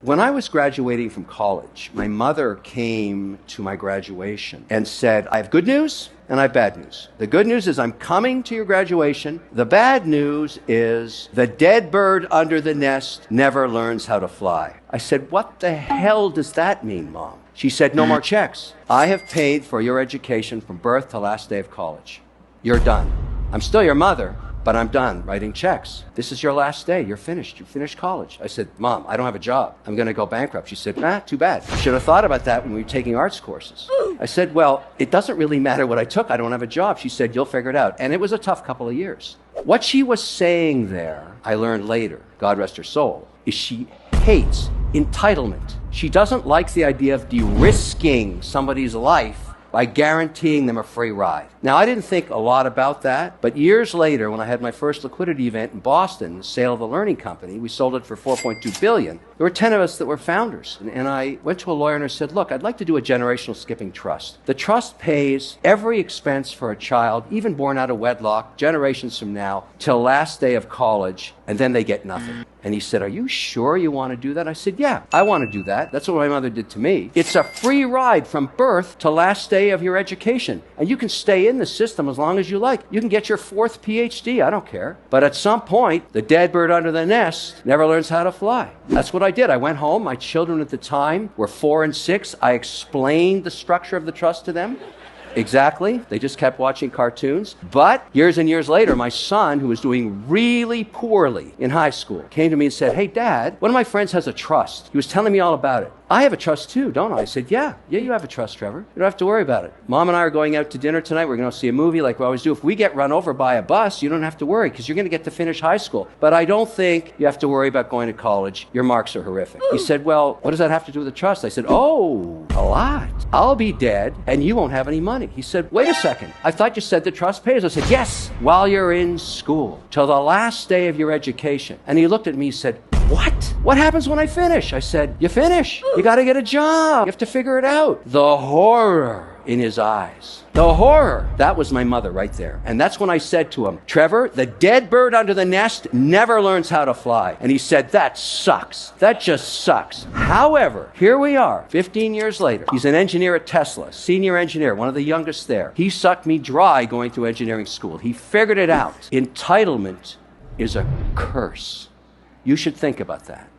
When I was graduating from college, my mother came to my graduation and said, I have good news and I have bad news. The good news is I'm coming to your graduation. The bad news is the dead bird under the nest never learns how to fly. I said, what the hell does that mean, Mom? She said, no more checks. I have paid for your education from birth to last day of college. You're done. I'm still your mother, but I'm done writing checks. This is your last day. You're finished. You finished college. I said, Mom, I don't have a job. I'm going to go bankrupt. She said, too bad. You should have thought about that when we were taking arts courses. I said, well, it doesn't really matter what I took. I don't have a job. She said, you'll figure it out. And it was a tough couple of years. What she was saying there, I learned later, God rest her soul, is she hates entitlement. She doesn't like the idea of de-risking somebody's life by guaranteeing them a free ride. Now, I didn't think a lot about that, but years later, when I had my first liquidity event in Boston, the sale of the learning company, we sold it for $4.2 billion. There were 10 of us that were founders. And I went to a lawyer and I said, look, I'd like to do a generational skipping trust. The trust pays every expense for a child, even born out of wedlock, generations from now, till last day of college, and then they get nothing. And he said, are you sure you want to do that? I said, yeah, I want to do that. That's what my mother did to me. It's a free ride from birth to last day of your education. And you can stay in the system as long as you like. You can get your 4th PhD, I don't care. But at some point, the dead bird under the nest never learns how to fly. That's what I did. I went home. My children at the time were 4 and 6. I explained the structure of the trust to them. Exactly. They just kept watching cartoons. But years and years later, my son, who was doing really poorly in high school, came to me and said, hey, Dad, one of my friends has a trust. He was telling me all about it. I have a trust too, don't I? I said, yeah, you have a trust, Trevor. You don't have to worry about it. Mom and I are going out to dinner tonight. We're going to see a movie like we always do. If we get run over by a bus, you don't have to worry because you're going to get to finish high school. But I don't think you have to worry about going to college. Your marks are horrific. He said, well, what does that have to do with the trust? I said, oh, a lot. I'll be dead and you won't have any money. He said, wait a second. I thought you said the trust pays. I said, yes, while you're in school, till the last day of your education. And he looked at me and said, what? What happens when I finish? I said, you finish. You got to get a job. You have to figure it out. The horror in his eyes. The horror. That was my mother right there. And that's when I said to him, Trevor, the dead bird under the nest never learns how to fly. And he said, that sucks. That just sucks. However, here we are, 15 years later. He's an engineer at Tesla, senior engineer, one of the youngest there. He sucked me dry going through engineering school. He figured it out. Entitlement is a curse. You should think about that.